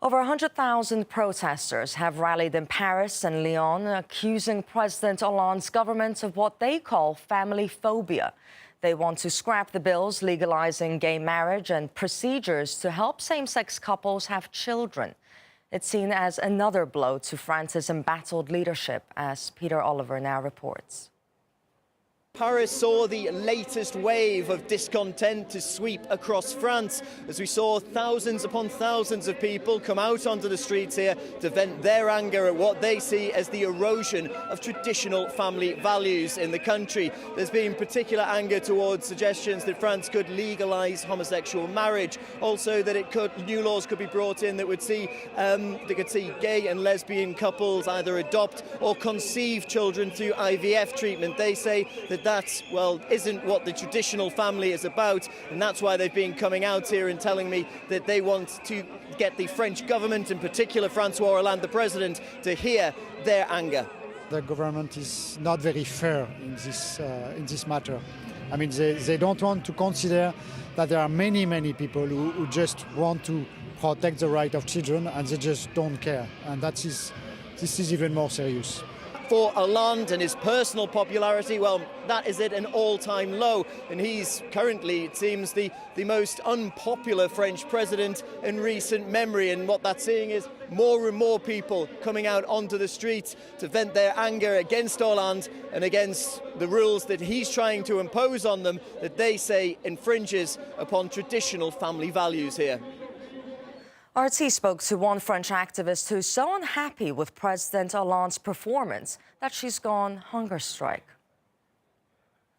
Over 100,000 protesters have rallied in Paris and Lyon, accusing President Hollandes' government of what they call family-phobia. They want to scrap the bills legalizing gay marriage and procedures to help same-sex couples have children. It's seen as another blow to France's embattled leadership, as Peter Oliver now reports. Paris saw the latest wave of discontent to sweep across France as we saw thousands upon thousands of people come out onto the streets here to vent their anger at what they see as the erosion of traditional family values in the country. There's been particular anger towards suggestions that France could legalise homosexual marriage, also that new laws could be brought in that would see gay and lesbian couples either adopt or conceive children through IVF treatment. They say that isn't what the traditional family is about, and that's why they've been coming out here and telling me that they want to get the French government, in particular François Hollande, the president, to hear their anger. The government is not very fair in this matter. I mean, they don't want to consider that there are many people who just want to protect the right of children, and they just don't care, and this is even more serious. For Hollande and his personal popularity, well, that is at an all-time low, and he's currently, it seems, the most unpopular French president in recent memory. And what that's seeing is more and more people coming out onto the streets to vent their anger against Hollande and against the rules that he's trying to impose on them that they say infringes upon traditional family values here. RT spoke to one French activist who's so unhappy with President Hollande's performance that she's gone hunger strike.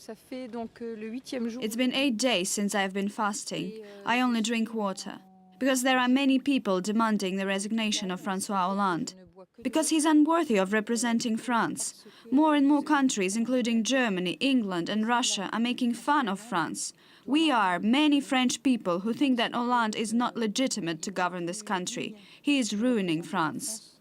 It's been 8 days since I've been fasting. I only drink water. Because there are many people demanding the resignation of François Hollande. Because he's unworthy of representing France. More and more countries, including Germany, England and Russia, are making fun of France. We are many French people who think that Hollande is not legitimate to govern this country. He is ruining France.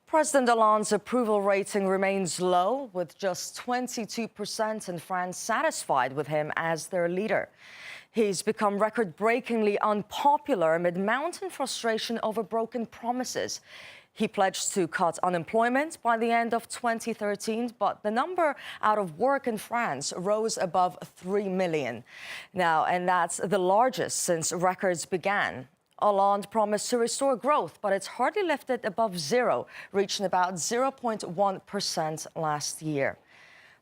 President Hollande's approval rating remains low, with just 22% in France satisfied with him as their leader. He's become record-breakingly unpopular amid mounting frustration over broken promises. He pledged to cut unemployment by the end of 2013, but the number out of work in France rose above 3 million. Now, and that's the largest since records began. Hollande promised to restore growth, but it's hardly lifted above zero, reaching about 0.1% last year.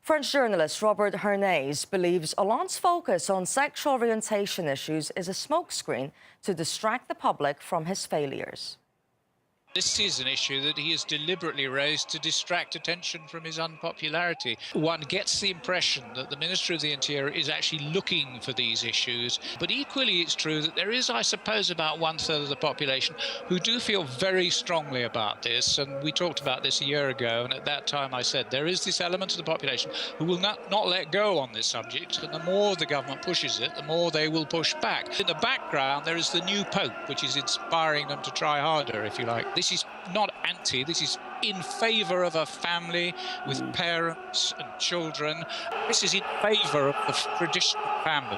French journalist Robert Hernes believes Hollande's focus on sexual orientation issues is a smokescreen to distract the public from his failures. This is an issue that he has deliberately raised to distract attention from his unpopularity. One gets the impression that the Minister of the Interior is actually looking for these issues. But equally, it's true that there is, I suppose, about 1/3 of the population who do feel very strongly about this. And we talked about this a year ago, and at that time I said there is this element of the population who will not let go on this subject. And the more the government pushes it, the more they will push back. In the background, there is the new Pope, which is inspiring them to try harder, if you like. This is not anti, this is in favour of a family with parents and children. This is in favour of the traditional family.